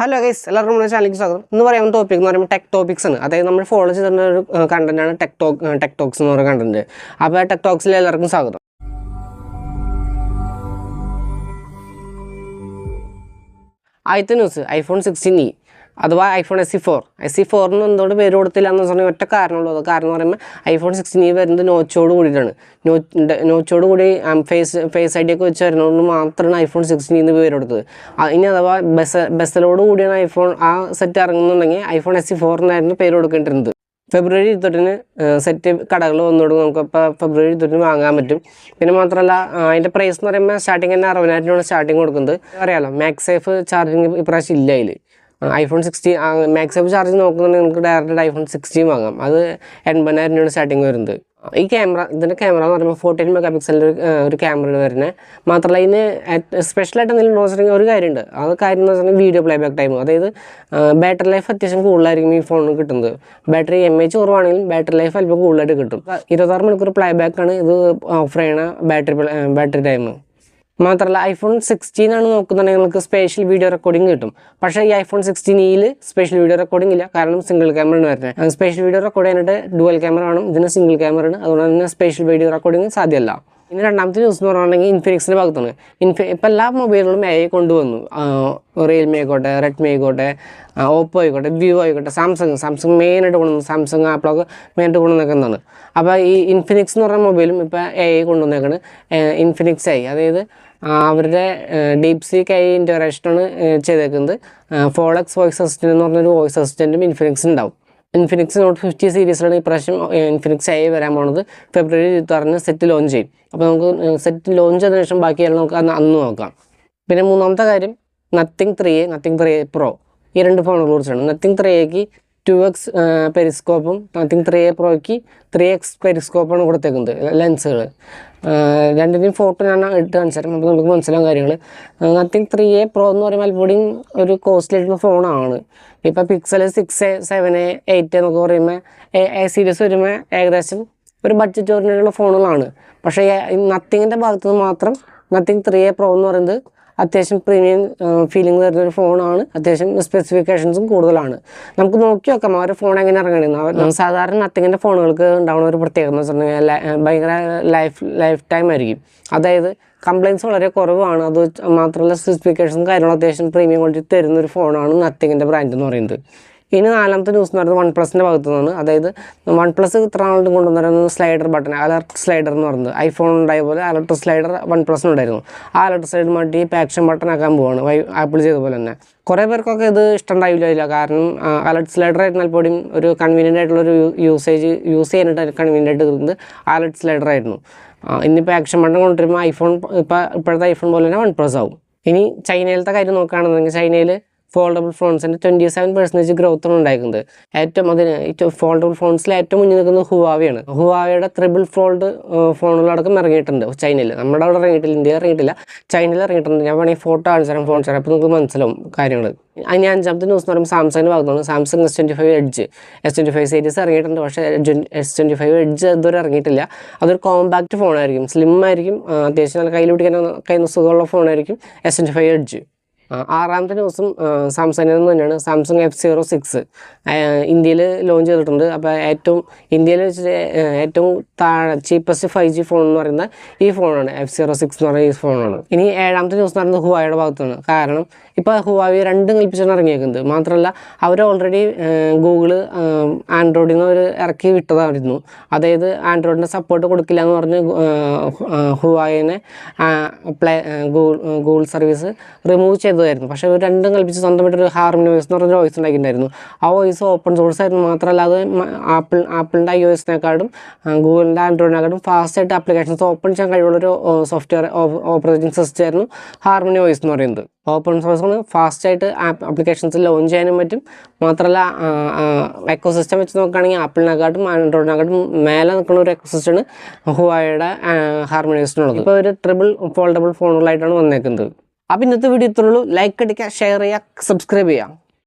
Hello guys, എല്ലാവർക്കും നമ്മുടെ ചാനലിലേക്ക് സ്വാഗതം. ഇന്ന് പറയാവുന്ന ടോപ്പിക് എന്ന് പറയുമ്പോൾ ടെക് ടോപ്പിക്സ് ആണ്. അതായത് നമ്മൾ ഫോളോ ചെയ്തിട്ടുള്ള ഒരു കണ്ടന്റാണ് ടെക് ടോക്സ് എന്ന് പറയുന്ന കണ്ടന്റ്. അപ്പോൾ ടെക് ടോക്സിൽ എല്ലാവർക്കും സ്വാഗതം. ആദ്യത്തെ ന്യൂസ്, ഐഫോൺ 16e അഥവാ ഐഫോൺ SE4 എന്തുകൊണ്ട് പേര് കൊടുത്തില്ല എന്ന് പറഞ്ഞാൽ ഒറ്റ കാരണമുള്ളൂ. അത് കാരണം എന്ന് പറയുമ്പോൾ ഐഫോൺ 16e വരുന്നത് നോച്ചോട് കൂടിയിട്ടാണ്. നോച്ചോട് കൂടി ഫേസ് ഐ ഡി ഒക്കെ വെച്ച് വരുന്നതുകൊണ്ട് മാത്രമാണ് ഐഫോൺ 16 എന്ന് പേര് കൊടുത്തത്. ഇനി അഥവാ ബെസലോട് കൂടിയാണ് ഐഫോൺ ആ സെറ്റ് ഇറങ്ങുന്നുണ്ടെങ്കിൽ ഐഫോൺ SE4 എന്നായിരുന്നു പേര് കൊടുക്കേണ്ടിരുന്നത്. ഫെബ്രുവരി 28 സെറ്റ് കടകൾ വന്നുകൊടുക്കും. നമുക്കിപ്പോൾ ഫെബ്രുവരി 28 വാങ്ങാൻ പറ്റും. പിന്നെ മാത്രമല്ല അതിൻ്റെ പ്രൈസ് എന്ന് പറയുമ്പോൾ സ്റ്റാർട്ടിങ് തന്നെ 60,000 രൂപയാണ് സ്റ്റാർട്ടിങ് കൊടുക്കുന്നത്. അറിയാമല്ലോ, മാക്സേഫ് ചാർജിങ് ഇപ്രാവശ്യം ഇല്ല. അതിൽ ഐഫോൺ 16 മാക്സേഫ് ചാർജ് നോക്കുന്നുണ്ടെങ്കിൽ നിങ്ങൾക്ക് ഡയറക്റ്റ് ഐഫോൺ 16 വാങ്ങാം. അത് 80,000 രൂപയാണ് സ്റ്റാർട്ടിങ് വരുന്നത്. ഈ ഇതിൻ്റെ ക്യാമറ എന്ന് പറയുമ്പോൾ 14 മെഗാ പിക്സലിൻ്റെ ഒരു ക്യാമറയാണ് വരുന്നത്. മാത്രമല്ല ഇതിന് സ്പെഷ്യലായിട്ട് എന്തെങ്കിലും നോക്കിയിട്ടുണ്ടെങ്കിൽ ഒരു കാര്യമുണ്ട്. ആ കാര്യം എന്ന് വെച്ചിട്ടുണ്ടെങ്കിൽ വീഡിയോ പ്ലേബാക്ക് ടൈം. അതായത് ബാറ്ററി ലൈഫ് അത്യാവശ്യം കൂടുതലായിരിക്കും ഈ ഫോണിന് കിട്ടുന്നത്. ബാറ്ററി MAH കുറവാണെങ്കിലും ബാറ്ററി ലൈഫ് അല്പം കൂടുതലായിട്ട് കിട്ടും. 26 മണിക്കൂർ പ്ലേബാക്കാണ് ഇത് ഓഫർ ചെയ്യണ ബാറ്ററി ടൈം. മാത്രമല്ല ഐഫോൺ 16 ആണ് നോക്കുന്നുണ്ടെങ്കിൽ നിങ്ങൾക്ക് സ്പെഷ്യൽ വീഡിയോ റെക്കോർഡിംഗ് കിട്ടും. പക്ഷേ ഈ iPhone 16e special video recording ഇല്ല. കാരണം സിംഗിൾ ക്യാമറയാണ് വരുന്നത്. സ്പെഷ്യൽ വീഡിയോ റെക്കോർഡ് ചെയ്യാനായിട്ട് ഡുവൽ ക്യാമറ വേണം. ഇതിന് സിംഗിൾ ക്യാമറ ആണ്. അതുകൊണ്ട് തന്നെ സ്പെഷ്യൽ വീഡിയോ റെക്കോർഡിംഗ് സാധ്യമല്ല. ഇനി രണ്ടാമത്തെ ന്യൂസ് എന്ന് പറയുകയാണെങ്കിൽ ഇൻഫിനിക്സിൻ്റെ ഭാഗത്താണ്. ഇപ്പോൾ എല്ലാ മൊബൈലുകളും AI കൊണ്ടുവന്നു. റിയൽമി ആയിക്കോട്ടെ, റെഡ്മി ആയിക്കോട്ടെ, ഓപ്പോ ആയിക്കോട്ടെ, വിവോ ആയിക്കോട്ടെ, സാംസങ് മെയിനായിട്ട് കൊണ്ടുവന്നു. സാംസങ് ആപ്പിളൊക്കെ മെയിനായിട്ട് കൊണ്ടുവന്നേക്കുന്നതാണ്. അപ്പോൾ ഈ ഇൻഫിനിക്സ് എന്ന് പറയുന്ന മൊബൈലും ഇപ്പോൾ AI കൊണ്ടുവന്നേക്കാണ്. ഇൻഫിനിക്സ് AI, അതായത് അവരുടെ DeepSeek AI ഇൻ്ററേഷനാണ് ചെയ്തേക്കുന്നത്. ഫോളക്സ് വോയിസ് അസിസ്റ്റൻ്റ് എന്ന് പറഞ്ഞൊരു വോയിസ് അസിസ്റ്റൻറ്റും ഇൻഫിനിക്സ് ഉണ്ടാവും. ഇൻഫിനിക്സ് നോട്ട് 50 സീരീസിലാണ് ഇപ്രാവശ്യം ഇൻഫിനിക്സ് AI വരാൻ പോകുന്നത്. ഫെബ്രുവരി 26 സെറ്റ് ലോഞ്ച് ചെയ്യും. അപ്പോൾ നമുക്ക് സെറ്റ് ലോഞ്ച് ചെയ്തതിനു ശേഷം ബാക്കിയെല്ലാം നമുക്ക് അന്ന് നോക്കാം. പിന്നെ മൂന്നാമത്തെ കാര്യം, നത്തിങ് 3A Pro, ഈ രണ്ട് ഫോണുകളെ കുറിച്ചാണ്. Nothing 3Aക്ക് 2x പെരിസ്കോപ്പും nothing 3A Proയ്ക്ക് 3x പെരിസ്കോപ്പാണ് കൊടുത്തേക്കുന്നത് ലെൻസുകൾ. രണ്ടിൻ്റെയും ഫോട്ടോ ഞാൻ ഇട്ട് കാണിച്ചു തരാം. അപ്പോൾ നമുക്ക് മനസ്സിലാകും കാര്യങ്ങൾ. നത്തിങ് 3A Pro എന്ന് പറയുമ്പോൾ അല്പം ഒരു കോസ്റ്റ്ലി ആയിട്ടുള്ള ഫോണാണ്. ഇപ്പോൾ പിക്സൽ 6A 7A 8A എന്നൊക്കെ പറയുമ്പോൾ A സീരീസ് വരുമ്പോൾ ഏകദേശം ഒരു ബഡ്ജറ്റ് ഓറിയൻറ്റഡുള്ള ഫോണുകളാണ്. പക്ഷേ നത്തിങ്ങിൻ്റെ ഭാഗത്ത് നിന്ന് മാത്രം നത്തിങ് 3A Pro എന്ന് പറയുന്നത് അത്യാവശ്യം പ്രീമിയം ഫീലിംഗ് തരുന്നൊരു ഫോണാണ്. അത്യാവശ്യം സ്പെസിഫിക്കേഷൻസും കൂടുതലാണ്. നമുക്ക് നോക്കി നോക്കാം അവരുടെ ഫോൺ എങ്ങനെ ഇറങ്ങണമെന്ന്. സാധാരണ നത്തിങ്ങിൻ്റെ ഫോണുകൾക്ക് ഉണ്ടാവുന്ന ഒരു പ്രത്യേകത എന്ന് വെച്ചിട്ടുണ്ടെങ്കിൽ ഭയങ്കര ലൈഫ് ടൈം ആയിരിക്കും. അതായത് കംപ്ലയിൻസ് വളരെ കുറവാണ്. അത് മാത്രമല്ല സ്പെസിഫിക്കേഷൻസും കാര്യങ്ങളും അത്യാവശ്യം പ്രീമിയം ക്വാളിറ്റി തരുന്നൊരു ഫോണാണ് നത്തിങ്ങിൻ്റെ ബ്രാൻഡ് എന്ന് പറയുന്നത്. ഇനി നാലാമത്തെ ന്യൂസ് എന്ന് പറയുന്നത് OnePlusൻ്റെ ഭാഗത്തു നിന്നാണ്. അതായത് OnePlus ഇത്ര നാളും കൊണ്ടുവന്നിരുന്നത് സ്ലൈഡർ ബട്ടൺ, അലർട്ട് സ്ലൈഡർ എന്ന് പറയുന്നത്. ഐഫോൺ ഉണ്ടായ പോലെ അലർട്ട് സ്ലൈഡർ OnePlusനുണ്ടായിരുന്നു. ആ അലർട്ട് സ്ലൈഡർ മാറ്റി ഇപ്പോൾ ആക്ഷൻ ബട്ടൺ ആക്കാൻ പോവാണ്, ആപ്പിൾ ചെയ്ത പോലെ തന്നെ. കുറേ പേർക്കൊക്കെ ഇത് ഇഷ്ടമുണ്ടായില്ല. കാരണം അലർട്ട് സ്ലൈഡർ ആയിരുന്നാൽ പോലും ഒരു കൺവീനിയൻ്റ് ആയിട്ടുള്ളൊരു യൂസ് ചെയ്യാനായിട്ട് കൺവീനിയൻ്റ് ആയിട്ട് ഇരുന്നത് അലർട്ട് സ്ലൈഡർ ആയിരുന്നു. ഇന്നിപ്പോൾ ആക്ഷൻ ബട്ടൺ കൊണ്ടുവരുമ്പോൾ ഇപ്പോഴത്തെ ഐഫോൺ പോലെ തന്നെ OnePlus ആവും. ഇനി ചൈനയിലത്തെ കാര്യം നോക്കുകയാണെന്നുണ്ടെങ്കിൽ ചൈനയിൽ ഫോൾഡബിൾ ഫോൺസിൻ്റെ 27% ഗ്രോത്താണ് ഉണ്ടായിരിക്കുന്നത്. ഫോൾഡബിൾ ഫോൺസിൽ ഏറ്റവും മുന്നിൽ നിൽക്കുന്നത് ഹുവാവയാണ്. ഹുവാവയുടെ ത്രിബിൾ ഫോൾഡ് ഫോണുകളടക്കം ഇറങ്ങിയിട്ടുണ്ട് ചൈനയിൽ. നമ്മുടെ അവിടെ ഇറങ്ങിയിട്ടില്ല, ഇന്ത്യയിൽ ഇറങ്ങിയിട്ടില്ല, ചൈനയിൽ ഇറങ്ങിയിട്ടുണ്ട്. ഞാൻ വേണമെങ്കിൽ ഫോട്ടോ കാണിച്ചു തരാം, ഫോൺ തരാം, അപ്പോൾ നിങ്ങൾക്ക് മനസ്സിലാവും കാര്യങ്ങൾ. അതിന് അഞ്ചാമത്തെ ന്യൂസ് എന്ന് പറയുമ്പോൾ സാംസങ്ങിൻ്റെ ഭാഗത്താണ്. Samsung S25 Edge S25 series ഇറങ്ങിയിട്ടുണ്ട്. പക്ഷേ S25 Edge ഇതുവരെ ഇറങ്ങിയിട്ടില്ല. അതൊരു കോമ്പാക്റ്റ് ഫോണായിരിക്കും, സ്ലിം ആയിരിക്കും, അത്യാവശ്യം നല്ല കയ്യിൽ പിടിക്കാൻ സുഖമുള്ള ഫോണായിരിക്കും S25 Edge. ആറാമത്തെ ന്യൂസും സാംസങ്ങിൽ നിന്ന് തന്നെയാണ്. സാംസങ് F06 ഇന്ത്യയിൽ ലോഞ്ച് ചെയ്തിട്ടുണ്ട്. അപ്പോൾ ഇന്ത്യയിൽ വെച്ചിട്ട് ഏറ്റവും ചീപ്പസ്റ്റ് 5G ഫോൺ എന്ന് പറയുന്ന ഈ ഫോണാണ് F06 എന്ന് പറയുന്ന ഈ ഫോണാണ്. ഇനി ഏഴാമത്തെ ന്യൂസ് എന്ന് പറയുന്നത് ഹുവായുടെ ഭാഗത്താണ്. കാരണം ഇപ്പോൾ ഹുവാവി രണ്ടും കൽപ്പിച്ചാണ് ഇറങ്ങിയേക്കുന്നത്. മാത്രമല്ല അവർ ഓൾറെഡി ഗൂഗിള് ആൻഡ്രോയിഡിൽ നിന്ന് അവർ ഇറക്കി വിട്ടതായിരുന്നു. അതായത് ആൻഡ്രോയിഡിൻ്റെ സപ്പോർട്ട് കൊടുക്കില്ല എന്ന് പറഞ്ഞ് ഹുവായിനെ ഗൂഗിൾ സർവീസ് റിമൂവ് ചെയ്തതായിരുന്നു. പക്ഷേ ഇവർ രണ്ടും കൽപ്പിച്ച് സ്വന്തമായിട്ടൊരു ഹാർമണി വോയിസ് എന്ന് പറഞ്ഞ വോയിസ് ഉണ്ടാക്കിയിട്ടുണ്ടായിരുന്നു. ആ വോയിസ് ഓപ്പൺ സോഴ്സ് ആയിരുന്നു. മാത്രമല്ല അത് ആപ്പിളിൻ്റെ iOS-നെക്കാളും ഗൂഗിളിൻ്റെ ആൻഡ്രോയിഡിനെക്കാളും ഫാസ്റ്റായിട്ട് ആപ്ലിക്കേഷൻസ് ഓപ്പൺ ചെയ്യാൻ കഴിവുള്ളൊരു സോഫ്റ്റ്വെയർ ഓപ്പറേറ്റിംഗ് സിസ്റ്റം ആയിരുന്നു ഹാർമണി വോയിസ് എന്ന് പറയുന്നത്. ഓപ്പൺ സോഴ്സാണ്, ഫാസ്റ്റായിട്ട് ആപ്ലിക്കേഷൻസ് ലോഞ്ച് ചെയ്യാനും പറ്റും. മാത്രമല്ല എക്കോ സിസ്റ്റം വെച്ച് നോക്കുകയാണെങ്കിൽ ആപ്പിളിനെക്കാട്ടും ആൻഡ്രോയിഡിനെക്കാട്ടും മേലെ നിൽക്കുന്ന ഒരു എക്കോ സിസ്റ്റമാണ് ഹുവായുടെ ഹാർമണി വോയിസിനുള്ളത്. ഇപ്പോൾ ഒരു ട്രിപ്പിൾ ഫോൾഡബിൾ ഫോണുകളായിട്ടാണ് വന്നേക്കുന്നത്. അപ്പോൾ ഇന്നത്തെ വീഡിയോ ഇത്രയുള്ളൂ. ലൈക്ക് അടിക്കുക, ഷെയർ ചെയ്യുക, സബ്സ്ക്രൈബ് ചെയ്യുക.